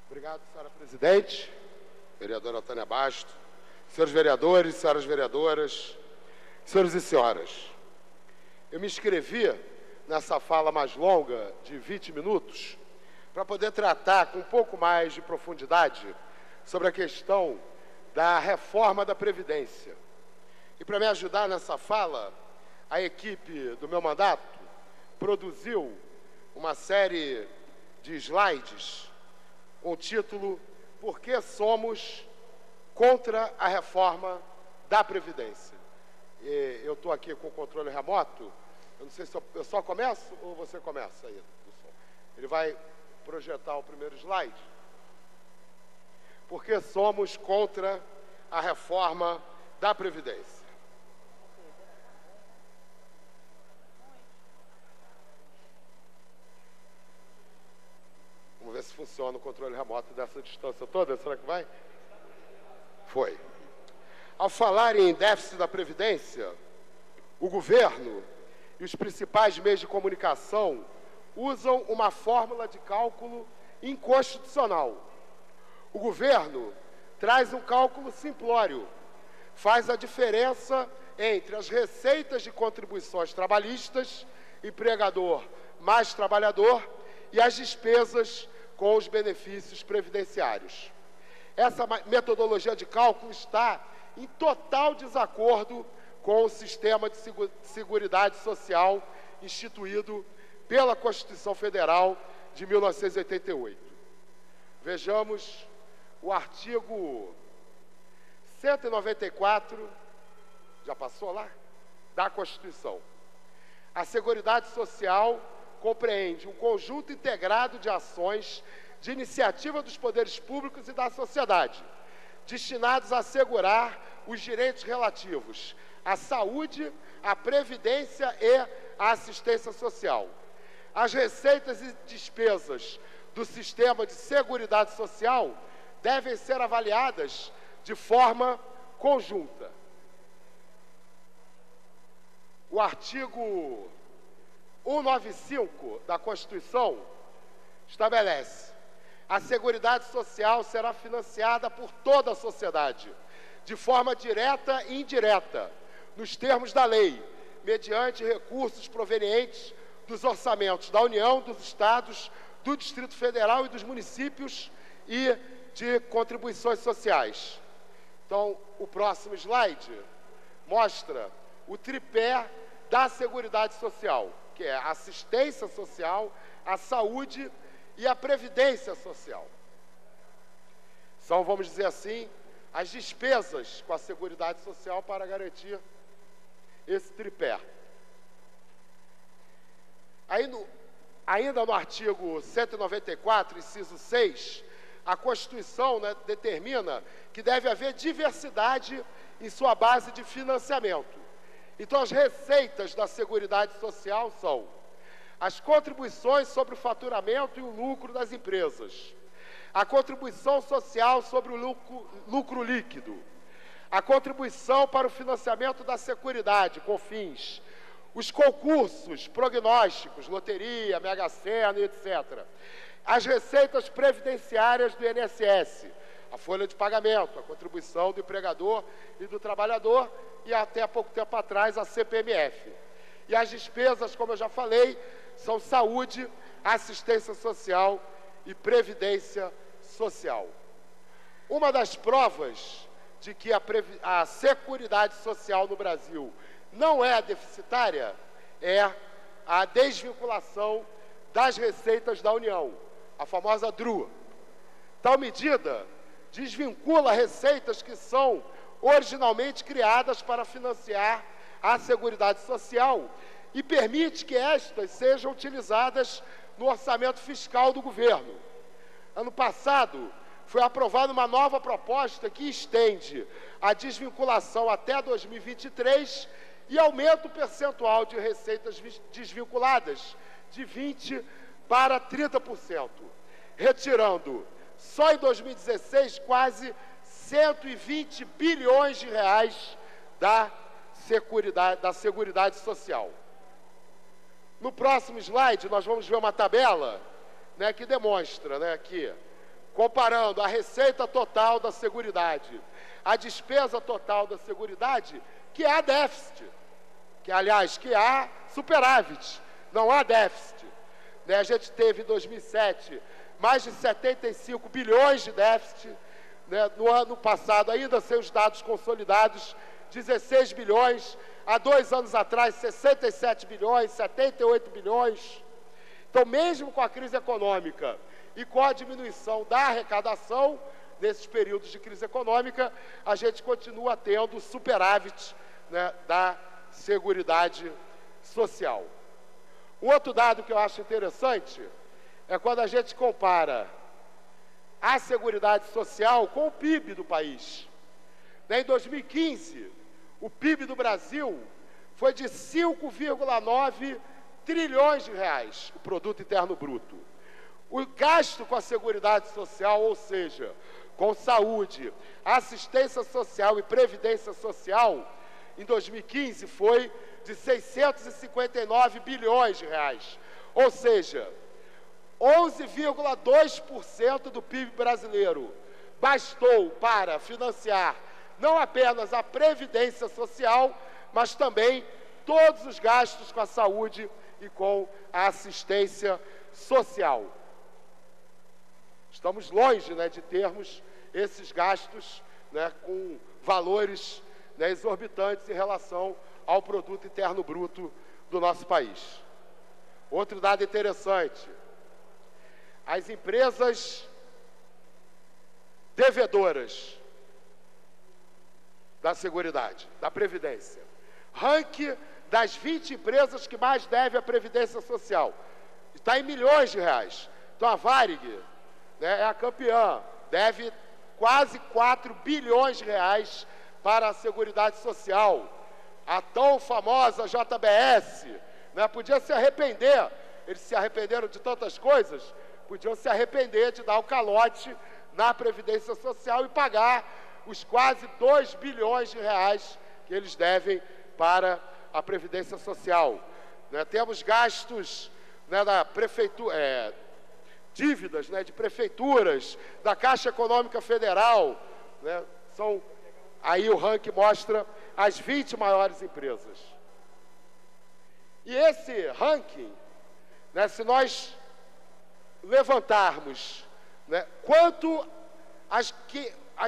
Obrigado, senhora presidente, vereadora Tânia Basto, senhores vereadores, senhoras vereadoras, senhores e senhoras. Eu me inscrevi nessa fala mais longa, de 20 minutos, para poder tratar com um pouco mais de profundidade sobre a questão da reforma da Previdência. E para me ajudar nessa fala, a equipe do meu mandato produziu uma série de slides com o título "Por que somos contra a reforma da Previdência?". E eu estou aqui com o controle remoto. Eu não sei se eu só começo ou você começa aí, do som. Ele vai projetar o primeiro slide. Por que somos contra a reforma da Previdência? Vamos ver se funciona o controle remoto dessa distância toda. Será que vai? Foi. Ao falar em déficit da Previdência, o governo e os principais meios de comunicação usam uma fórmula de cálculo inconstitucional. O governo traz um cálculo simplório, faz a diferença entre as receitas de contribuições trabalhistas, empregador mais trabalhador, e as despesas com os benefícios previdenciários. Essa metodologia de cálculo está em total desacordo com o sistema de seguridade social instituído pela Constituição Federal de 1988. Vejamos o artigo 194, já passou lá? Da Constituição. A Seguridade Social compreende um conjunto integrado de ações de iniciativa dos poderes públicos e da sociedade, destinados a assegurar os direitos relativos à saúde, à previdência e à assistência social. As receitas e despesas do sistema de seguridade social devem ser avaliadas de forma conjunta. O artigo 195 da Constituição estabelece: a Seguridade Social será financiada por toda a sociedade, de forma direta e indireta, nos termos da lei, mediante recursos provenientes dos orçamentos da União, dos Estados, do Distrito Federal e dos municípios e de contribuições sociais. Então, o próximo slide mostra o tripé da Seguridade Social, que é a assistência social, a saúde e a previdência social. São, vamos dizer assim, as despesas com a Seguridade Social para garantir esse tripé. Ainda no artigo 194, inciso 6, a Constituição, determina que deve haver diversidade em sua base de financiamento. Então, as receitas da Seguridade Social são as contribuições sobre o faturamento e o lucro das empresas, a contribuição social sobre o lucro líquido, a contribuição para o financiamento da Seguridade, COFINS, os concursos prognósticos, loteria, Mega Sena, etc. As receitas previdenciárias do INSS, a folha de pagamento, a contribuição do empregador e do trabalhador, e até há pouco tempo atrás a CPMF. E as despesas, como eu já falei, são saúde, assistência social e previdência social. Uma das provas de que a Seguridade Social no Brasil não é deficitária é a desvinculação das receitas da União, a famosa DRU. Tal medida desvincula receitas que são originalmente criadas para financiar a Seguridade Social e permite que estas sejam utilizadas no orçamento fiscal do governo. Ano passado, foi aprovada uma nova proposta que estende a desvinculação até 2023 e aumenta o percentual de receitas desvinculadas de 20% para 30%, retirando, só em 2016, quase 120 bilhões de reais da Seguridade Social. No próximo slide, nós vamos ver uma tabela né, que demonstra, né, que, comparando a receita total da Seguridade, a despesa total da Seguridade, que há déficit, que, aliás, que há superávit, não há déficit. Né? A gente teve em 2007 mais de 75 bilhões de déficit, né? No ano passado, ainda sem os dados consolidados, 16 bilhões, há 2 anos atrás, 67 bilhões, 78 bilhões. Então, mesmo com a crise econômica e com a diminuição da arrecadação, nesses períodos de crise econômica, a gente continua tendo superávit, né, da Seguridade Social. Um outro dado que eu acho interessante é quando a gente compara a Seguridade Social com o PIB do país. Em 2015, o PIB do Brasil foi de 5,9 trilhões de reais, o Produto Interno Bruto. O gasto com a Seguridade Social, ou seja, com saúde, assistência social e previdência social, em 2015 foi de 659 bilhões de reais. Ou seja, 11,2% do PIB brasileiro bastou para financiar não apenas a previdência social, mas também todos os gastos com a saúde e com a assistência social. Estamos longe, né, de termos esses gastos, né, com valores, né, exorbitantes em relação ao Produto Interno Bruto do nosso país. Outro dado interessante: as empresas devedoras da Seguridade, da Previdência. Ranking das 20 empresas que mais devem à Previdência Social. Está em milhões de reais. Então, a Varig, né, é a campeã, deve quase 4 bilhões de reais para a Seguridade Social. A tão famosa JBS, né, podia se arrepender, eles se arrependeram de tantas coisas, podiam se arrepender de dar o calote na Previdência Social e pagar os quase 2 bilhões de reais que eles devem para a Previdência Social. Né, temos gastos, né, da prefeitura, dívidas, né, de prefeituras, da Caixa Econômica Federal, né, são, aí o ranking mostra as 20 maiores empresas. E esse ranking, né, se nós levantarmos, né, quanto as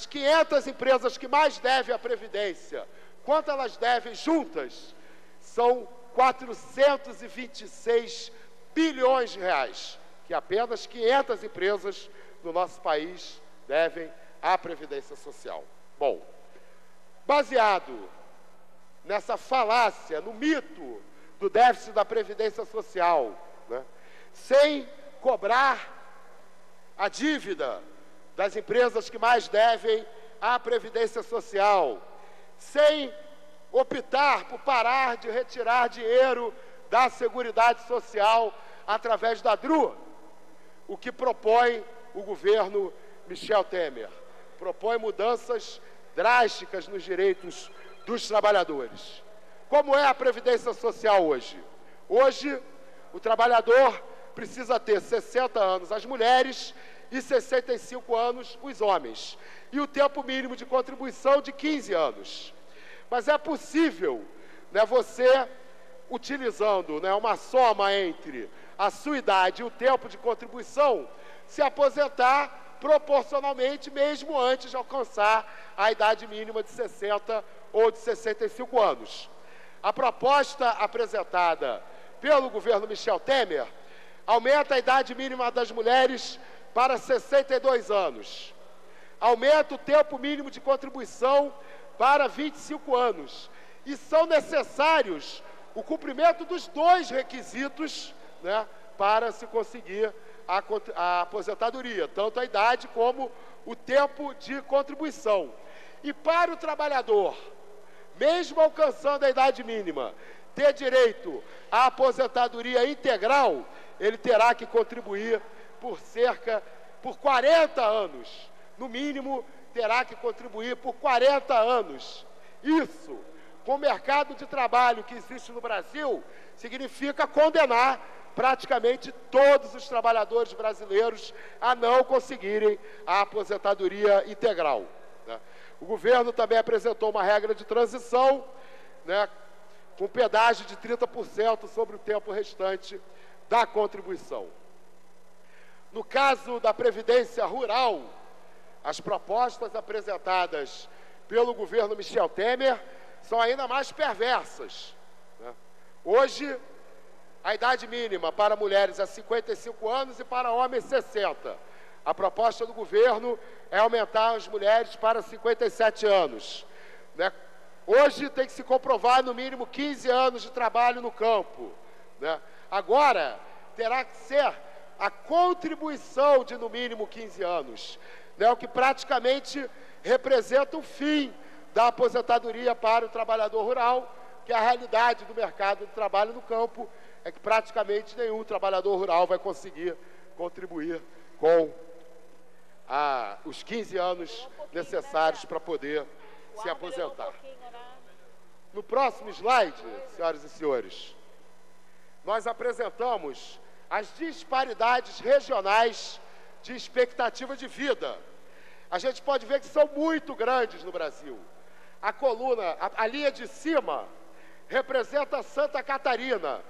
500 empresas que mais devem à Previdência, quanto elas devem juntas, são 426 bilhões de reais, que apenas 500 empresas no nosso país devem à Previdência Social. Bom, baseado nessa falácia, no mito do déficit da Previdência Social, né, sem cobrar a dívida das empresas que mais devem à Previdência Social, sem optar por parar de retirar dinheiro da Seguridade Social através da DRU, o que propõe o governo Michel Temer? Propõe mudanças drásticas nos direitos dos trabalhadores. Como é a Previdência Social hoje? Hoje, o trabalhador precisa ter 60 anos as mulheres e 65 anos os homens, e o tempo mínimo de contribuição de 15 anos. Mas é possível, né, você, utilizando, né, uma soma entre a sua idade e o tempo de contribuição, se aposentar proporcionalmente, mesmo antes de alcançar a idade mínima de 60 ou de 65 anos. A proposta apresentada pelo governo Michel Temer aumenta a idade mínima das mulheres para 62 anos, aumenta o tempo mínimo de contribuição para 25 anos, e são necessários o cumprimento dos 2 requisitos, né, para se conseguir a aposentadoria, tanto a idade como o tempo de contribuição. E para o trabalhador, mesmo alcançando a idade mínima, ter direito à aposentadoria integral, ele terá que contribuir por 40 anos. No mínimo, terá que contribuir por 40 anos. Isso, com o mercado de trabalho que existe no Brasil, significa condenar praticamente todos os trabalhadores brasileiros a não conseguirem a aposentadoria integral, né? O governo também apresentou uma regra de transição, né, com pedágio de 30% sobre o tempo restante da contribuição. No caso da Previdência Rural, as propostas apresentadas pelo governo Michel Temer são ainda mais perversas, né? Hoje, a idade mínima para mulheres é 55 anos e para homens 60. A proposta do governo é aumentar as mulheres para 57 anos, né? Hoje tem que se comprovar no mínimo 15 anos de trabalho no campo, né? Agora terá que ser a contribuição de no mínimo 15 anos, né? O que praticamente representa o fim da aposentadoria para o trabalhador rural, que é a realidade do mercado de trabalho no campo, é que praticamente nenhum trabalhador rural vai conseguir contribuir com os 15 anos necessários para poder se aposentar. No próximo slide, senhoras e senhores, nós apresentamos as disparidades regionais de expectativa de vida. A gente pode ver que são muito grandes no Brasil. A linha de cima representa Santa Catarina,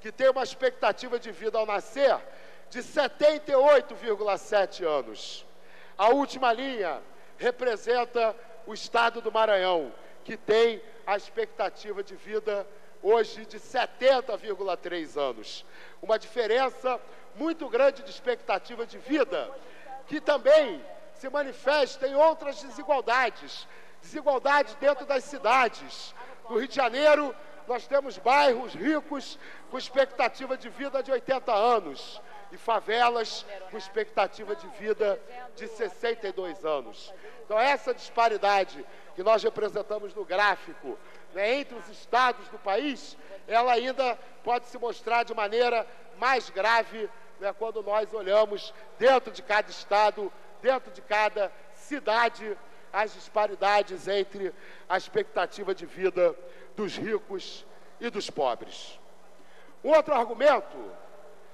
que tem uma expectativa de vida ao nascer de 78,7 anos. A última linha representa o estado do Maranhão, que tem a expectativa de vida hoje de 70,3 anos. Uma diferença muito grande de expectativa de vida, que também se manifesta em outras desigualdades. Desigualdades dentro das cidades. No Rio de Janeiro, nós temos bairros ricos com expectativa de vida de 80 anos e favelas com expectativa de vida de 62 anos. Então, essa disparidade que nós representamos no gráfico, né, entre os estados do país, ela ainda pode se mostrar de maneira mais grave, né, quando nós olhamos dentro de cada estado, dentro de cada cidade, as disparidades entre a expectativa de vida dos ricos e dos pobres. Um outro argumento,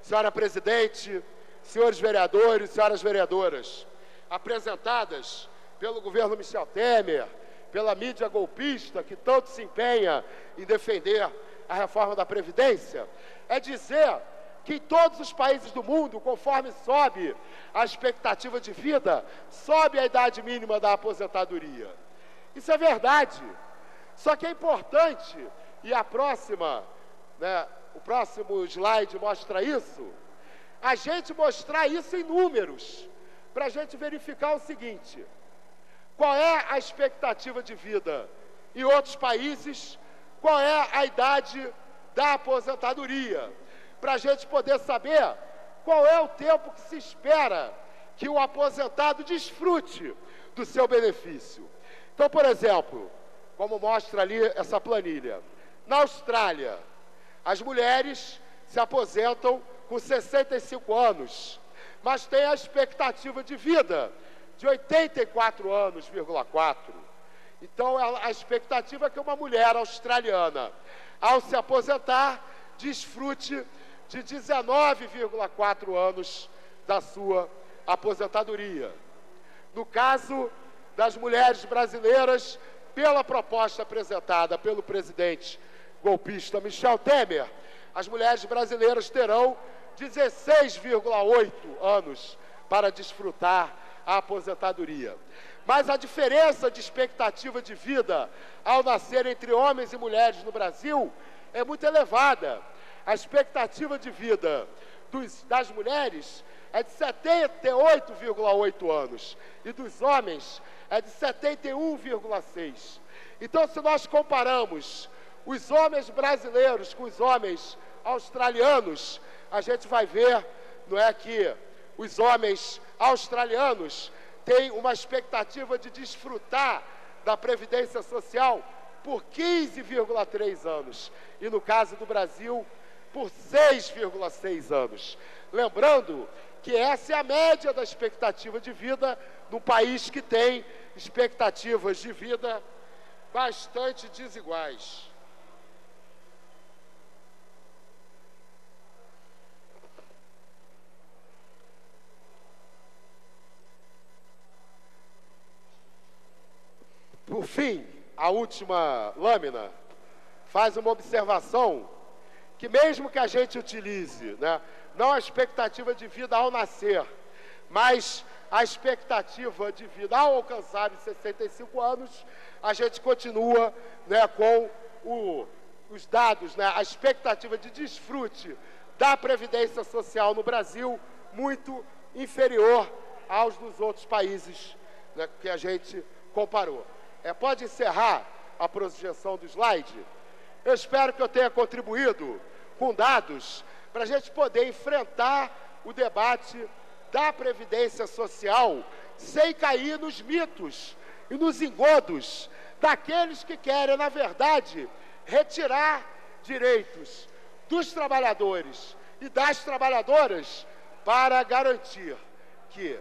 senhora presidente, senhores vereadores, senhoras vereadoras, apresentadas pelo governo Michel Temer, pela mídia golpista, que tanto se empenha em defender a reforma da Previdência, é dizer que em todos os países do mundo, conforme sobe a expectativa de vida, sobe a idade mínima da aposentadoria. Isso é verdade. Só que é importante, e o próximo slide mostra isso, a gente mostrar isso em números, para a gente verificar o seguinte: qual é a expectativa de vida em outros países, qual é a idade da aposentadoria, para a gente poder saber qual é o tempo que se espera que o aposentado desfrute do seu benefício. Então, por exemplo, como mostra ali essa planilha, na Austrália, as mulheres se aposentam com 65 anos, mas têm a expectativa de vida de 84 anos, 4. Então, a expectativa é que uma mulher australiana, ao se aposentar, desfrute de 19,4 anos da sua aposentadoria. No caso das mulheres brasileiras, pela proposta apresentada pelo presidente golpista Michel Temer, as mulheres brasileiras terão 16,8 anos para desfrutar a aposentadoria. Mas a diferença de expectativa de vida ao nascer entre homens e mulheres no Brasil é muito elevada. A expectativa de vida das mulheres é de 78,8 anos e dos homens é de 71,6. Então, se nós comparamos os homens brasileiros com os homens australianos, a gente vai ver, não é, que os homens australianos têm uma expectativa de desfrutar da Previdência Social por 15,3 anos e, no caso do Brasil, por 6,6 anos. Lembrando que essa é a média da expectativa de vida no país que tem expectativas de vida bastante desiguais. fim, a última lâmina, faz uma observação que mesmo que a gente utilize, né, não a expectativa de vida ao nascer, mas a expectativa de vida ao alcançar os 65 anos, a gente continua, né, com os dados, né, a expectativa de desfrute da Previdência Social no Brasil muito inferior aos dos outros países, né, que a gente comparou. Pode encerrar a projeção do slide? Eu espero que eu tenha contribuído com dados para a gente poder enfrentar o debate da Previdência Social sem cair nos mitos e nos engodos daqueles que querem, na verdade, retirar direitos dos trabalhadores e das trabalhadoras para garantir que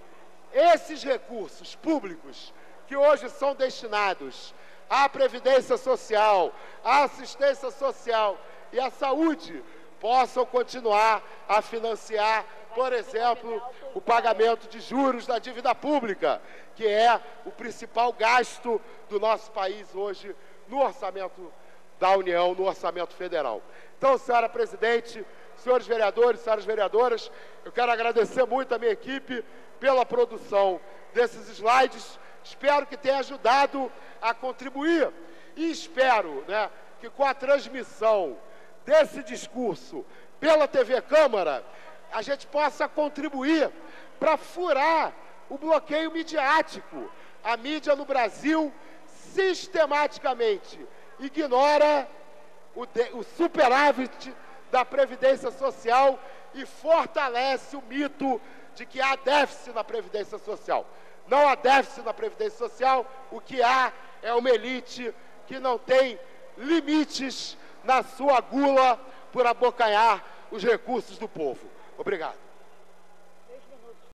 esses recursos públicos que hoje são destinados à Previdência Social, à assistência social e à saúde possam continuar a financiar, por exemplo, o pagamento de juros da dívida pública, que é o principal gasto do nosso país hoje no orçamento da União, no orçamento federal. Então, senhora presidente, senhores vereadores, senhoras vereadoras, eu quero agradecer muito a minha equipe pela produção desses slides. Espero que tenha ajudado a contribuir e espero, né, que com a transmissão desse discurso pela TV Câmara, a gente possa contribuir para furar o bloqueio midiático. A mídia no Brasil sistematicamente ignora o superávit da Previdência Social e fortalece o mito de que há déficit na Previdência Social. Não há déficit na Previdência Social, o que há é uma elite que não tem limites na sua gula por abocanhar os recursos do povo. Obrigado.